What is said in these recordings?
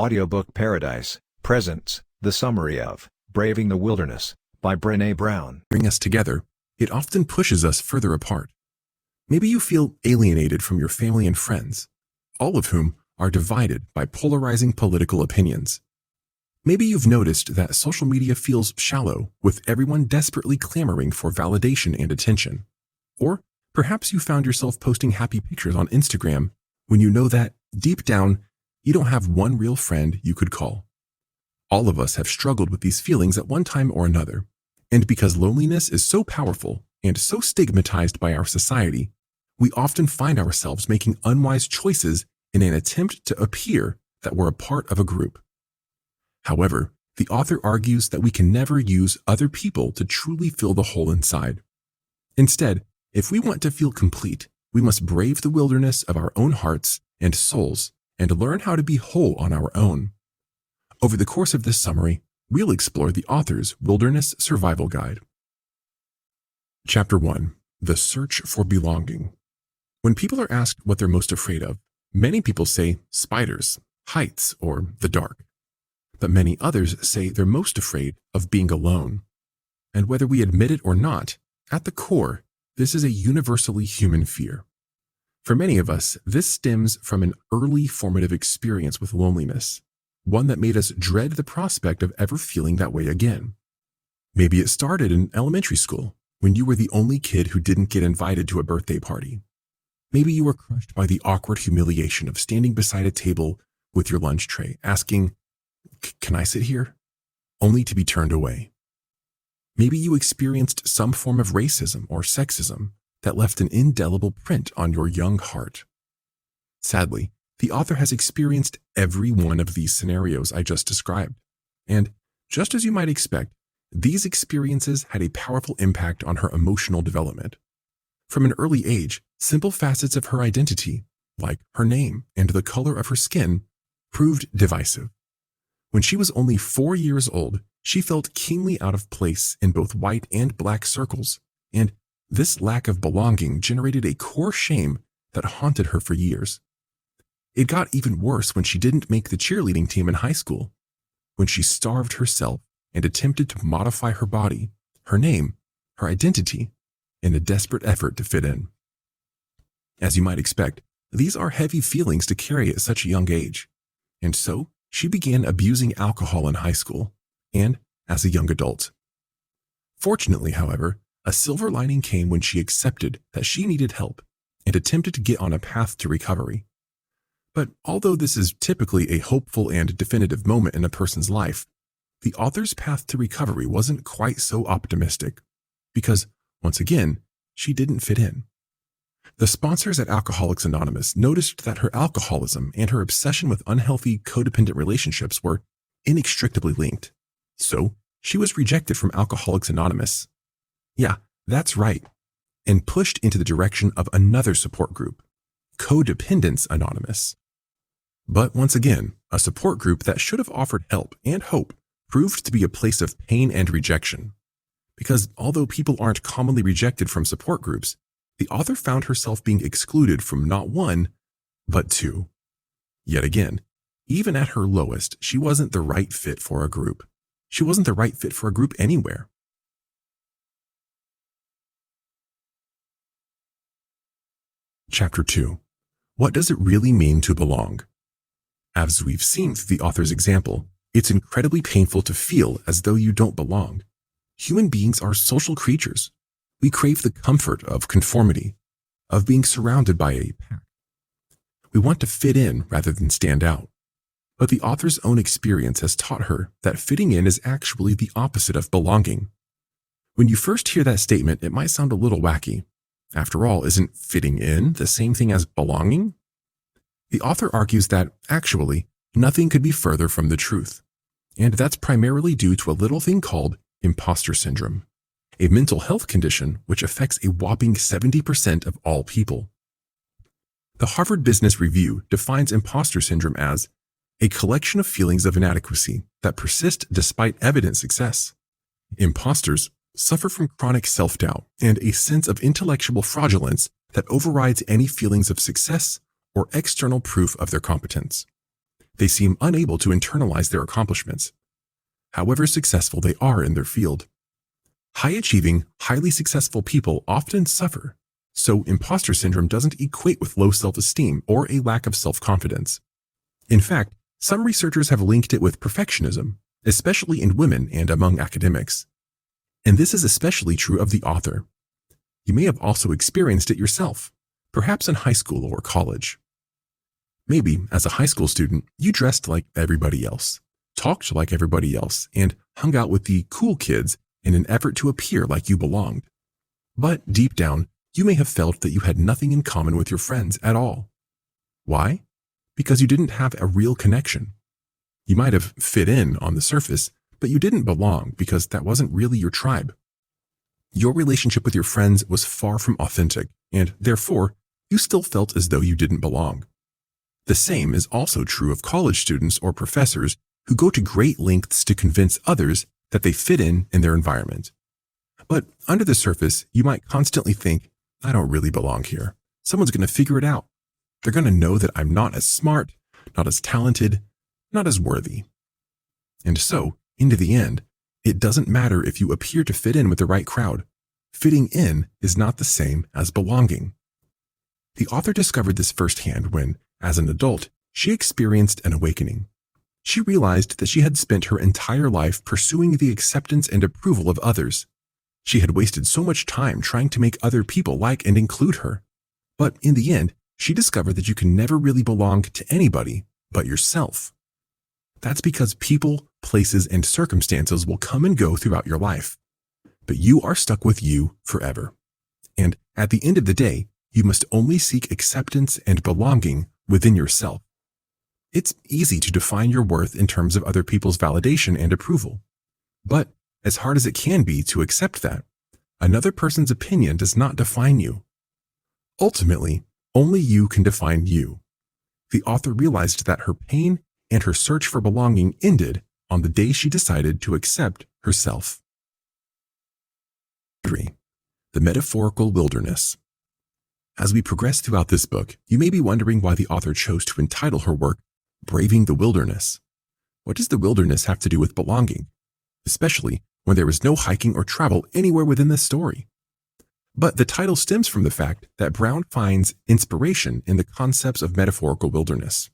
Audiobook Paradise presents the summary of Braving the Wilderness by Brené Brown. Bring us together, it often pushes us further apart. Maybe you feel alienated from your family and friends, all of whom are divided by polarizing political opinions. Maybe you've noticed that social media feels shallow, with everyone desperately clamoring for validation and attention. Or perhaps you found yourself posting happy pictures on Instagram when you know that, deep down, you don't have one real friend you could call. All of us have struggled with these feelings at one time or another, and because loneliness is so powerful and so stigmatized by our society, we often find ourselves making unwise choices in an attempt to appear that we're a part of a group. However, the author argues that we can never use other people to truly fill the hole inside. Instead, if we want to feel complete, we must brave the wilderness of our own hearts and souls and learn how to be whole on our own. Over the course of this summary, we'll explore the author's Wilderness Survival Guide. Chapter 1. The Search for Belonging. When people are asked what they're most afraid of, many people say spiders, heights, or the dark. But many others say they're most afraid of being alone. And whether we admit it or not, at the core, this is a universally human fear. For many of us, this stems from an early formative experience with loneliness, one that made us dread the prospect of ever feeling that way again. Maybe it started in elementary school, when you were the only kid who didn't get invited to a birthday party. Maybe you were crushed by the awkward humiliation of standing beside a table with your lunch tray, asking, "Can I sit here?" only to be turned away. Maybe you experienced some form of racism or sexism that left an indelible print on your young heart. Sadly, the author has experienced every one of these scenarios I just described. And just as you might expect, these experiences had a powerful impact on her emotional development. From an early age, simple facets of her identity, like her name and the color of her skin, proved divisive. When she was only 4 years old, she felt keenly out of place in both white and black circles, and this lack of belonging generated a core shame that haunted her for years. It got even worse when she didn't make the cheerleading team in high school, when she starved herself and attempted to modify her body, her name, her identity, in a desperate effort to fit in. As you might expect, these are heavy feelings to carry at such a young age, and so she began abusing alcohol in high school and as a young adult. Fortunately, however, a silver lining came when she accepted that she needed help and attempted to get on a path to recovery. But although this is typically a hopeful and definitive moment in a person's life, the author's path to recovery wasn't quite so optimistic because, once again, she didn't fit in. The sponsors at Alcoholics Anonymous noticed that her alcoholism and her obsession with unhealthy codependent relationships were inextricably linked. So, she was rejected from Alcoholics Anonymous. Yeah, that's right, and pushed into the direction of another support group, Codependence Anonymous. But once again, a support group that should have offered help and hope proved to be a place of pain and rejection. Because although people aren't commonly rejected from support groups, the author found herself being excluded from not one, but two. Yet again, even at her lowest, she wasn't the right fit for a group. She wasn't the right fit for a group anywhere. Chapter 2. What does it really mean to belong? As we've seen through the author's example, it's incredibly painful to feel as though you don't belong. Human beings are social creatures. We crave the comfort of conformity, of being surrounded by a pack. We want to fit in rather than stand out. But the author's own experience has taught her that fitting in is actually the opposite of belonging. When you first hear that statement, it might sound a little wacky. After all, isn't fitting in the same thing as belonging? The author argues that, actually, nothing could be further from the truth. And that's primarily due to a little thing called imposter syndrome, a mental health condition which affects a whopping 70% of all people. The Harvard Business Review defines imposter syndrome as a collection of feelings of inadequacy that persist despite evident success. Imposters suffer from chronic self-doubt and a sense of intellectual fraudulence that overrides any feelings of success or external proof of their competence. they seem unable to internalize their accomplishments, however successful they are in their field. High-achieving, highly successful people often suffer, so imposter syndrome doesn't equate with low self-esteem or a lack of self-confidence. In fact, some researchers have linked it with perfectionism, especially in women and among academics. And this is especially true of the author. You may have also experienced it yourself, perhaps in high school or college. Maybe, as a high school student, you dressed like everybody else, talked like everybody else, and hung out with the cool kids in an effort to appear like you belonged. But deep down, you may have felt that you had nothing in common with your friends at all. Why? Because you didn't have a real connection. You might have fit in on the surface, but you didn't belong because that wasn't really your tribe. Your relationship with your friends was far from authentic, and therefore, you still felt as though you didn't belong. The same is also true of college students or professors who go to great lengths to convince others that they fit in their environment. But under the surface, you might constantly think, I don't really belong here. Someone's going to figure it out. They're going to know that I'm not as smart, not as talented, not as worthy. And so, into the end, it doesn't matter if you appear to fit in with the right crowd. Fitting in is not the same as belonging. The author discovered this firsthand when, as an adult, she experienced an awakening. She realized that she had spent her entire life pursuing the acceptance and approval of others. She had wasted so much time trying to make other people like and include her. But in the end, she discovered that you can never really belong to anybody but yourself. That's because people, places, and circumstances will come and go throughout your life. But you are stuck with you forever. And at the end of the day, you must only seek acceptance and belonging within yourself. It's easy to define your worth in terms of other people's validation and approval. But as hard as it can be to accept that, another person's opinion does not define you. Ultimately, only you can define you. The author realized that her pain and her search for belonging ended on the day she decided to accept herself. 3. The metaphorical wilderness. As we progress throughout this book, you may be wondering why the author chose to entitle her work Braving the Wilderness. What does the wilderness have to do with belonging, especially when there is no hiking or travel anywhere within this story? But the title stems from the fact that Brown finds inspiration in the concepts of metaphorical wilderness.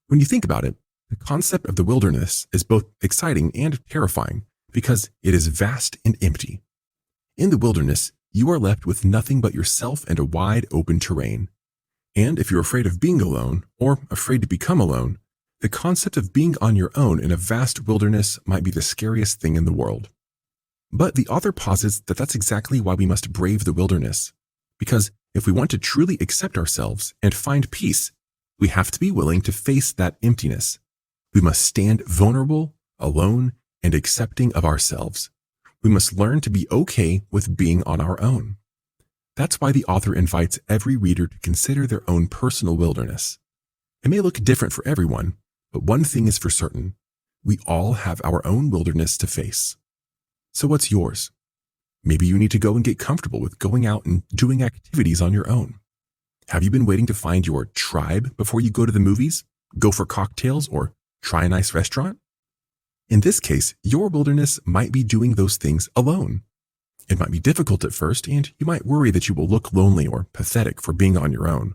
When you think about it, the concept of the wilderness is both exciting and terrifying because it is vast and empty. In the wilderness, you are left with nothing but yourself and a wide open terrain. And if you're afraid of being alone or afraid to become alone, the concept of being on your own in a vast wilderness might be the scariest thing in the world. But the author posits that that's exactly why we must brave the wilderness. Because if we want to truly accept ourselves and find peace, we have to be willing to face that emptiness. We must stand vulnerable, alone, and accepting of ourselves. We must learn to be okay with being on our own. That's why the author invites every reader to consider their own personal wilderness. It may look different for everyone, but one thing is for certain. We all have our own wilderness to face. So what's yours? Maybe you need to go and get comfortable with going out and doing activities on your own. Have you been waiting to find your tribe before you go to the movies, go for cocktails, or try a nice restaurant? In this case, your wilderness might be doing those things alone. It might be difficult at first, and you might worry that you will look lonely or pathetic for being on your own.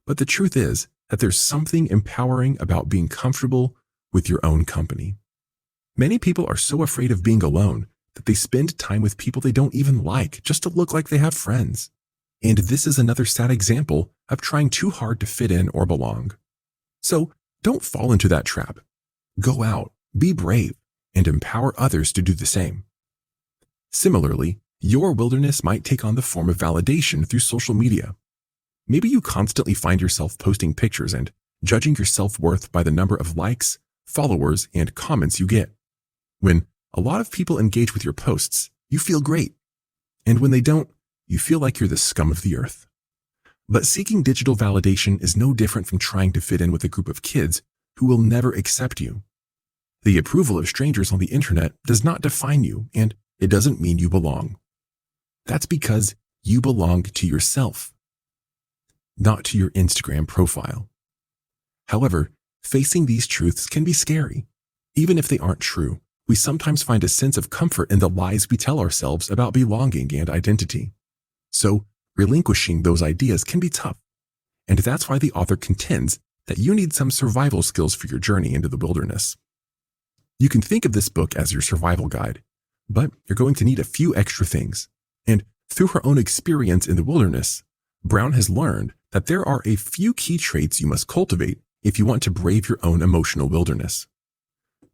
But the truth is that there's something empowering about being comfortable with your own company. Many people are so afraid of being alone that they spend time with people they don't even like just to look like they have friends. And this is another sad example of trying too hard to fit in or belong. So don't fall into that trap. Go out, be brave, and empower others to do the same. Similarly, your wilderness might take on the form of validation through social media. Maybe you constantly find yourself posting pictures and judging your self-worth by the number of likes, followers, and comments you get. When a lot of people engage with your posts, you feel great. And when they don't, you feel like you're the scum of the earth. But seeking digital validation is no different from trying to fit in with a group of kids who will never accept you. The approval of strangers on the internet does not define you, and it doesn't mean you belong. That's because you belong to yourself, not to your Instagram profile. However, facing these truths can be scary. Even if they aren't true, we sometimes find a sense of comfort in the lies we tell ourselves about belonging and identity. So, relinquishing those ideas can be tough. And that's why the author contends that you need some survival skills for your journey into the wilderness. You can think of this book as your survival guide, but you're going to need a few extra things. And through her own experience in the wilderness, Brown has learned that there are a few key traits you must cultivate if you want to brave your own emotional wilderness.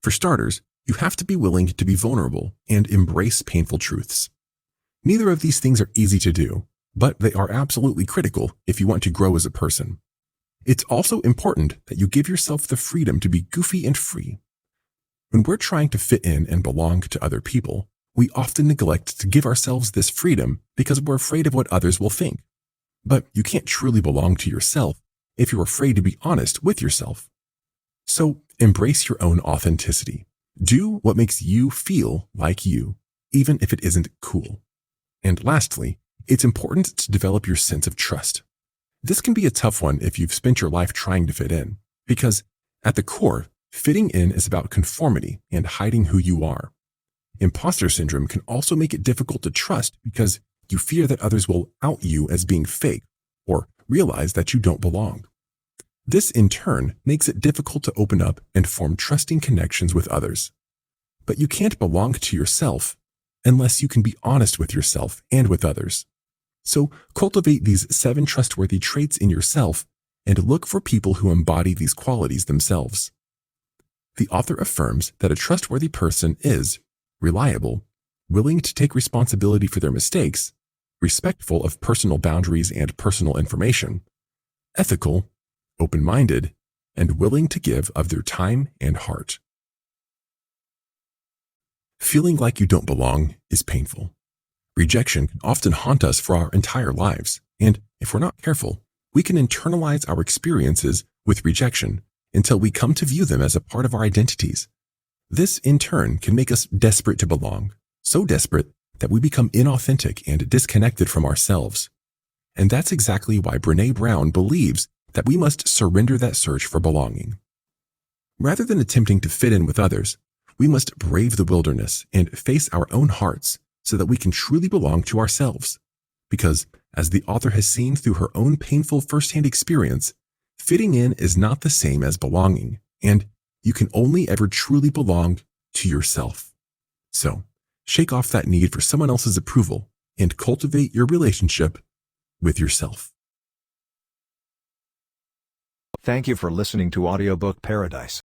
For starters, you have to be willing to be vulnerable and embrace painful truths. Neither of these things are easy to do, but they are absolutely critical if you want to grow as a person. It's also important that you give yourself the freedom to be goofy and free. When we're trying to fit in and belong to other people, we often neglect to give ourselves this freedom because we're afraid of what others will think. But you can't truly belong to yourself if you're afraid to be honest with yourself. So embrace your own authenticity. Do what makes you feel like you, even if it isn't cool. And lastly, it's important to develop your sense of trust. This can be a tough one if you've spent your life trying to fit in, because at the core, fitting in is about conformity and hiding who you are. Imposter syndrome can also make it difficult to trust because you fear that others will out you as being fake or realize that you don't belong. This, in turn, makes it difficult to open up and form trusting connections with others. But you can't belong to yourself unless you can be honest with yourself and with others. So cultivate these 7 trustworthy traits in yourself and look for people who embody these qualities themselves. The author affirms that a trustworthy person is reliable, willing to take responsibility for their mistakes, respectful of personal boundaries and personal information, ethical, open-minded, and willing to give of their time and heart. Feeling like you don't belong is painful. Rejection can often haunt us for our entire lives, and if we're not careful, we can internalize our experiences with rejection until we come to view them as a part of our identities. This, in turn, can make us desperate to belong, so desperate that we become inauthentic and disconnected from ourselves. And that's exactly why Brené Brown believes that we must surrender that search for belonging. Rather than attempting to fit in with others, we must brave the wilderness and face our own hearts so that we can truly belong to ourselves. Because, as the author has seen through her own painful firsthand experience, fitting in is not the same as belonging, and you can only ever truly belong to yourself. So, shake off that need for someone else's approval and cultivate your relationship with yourself. Thank you for listening to Audiobook Paradise.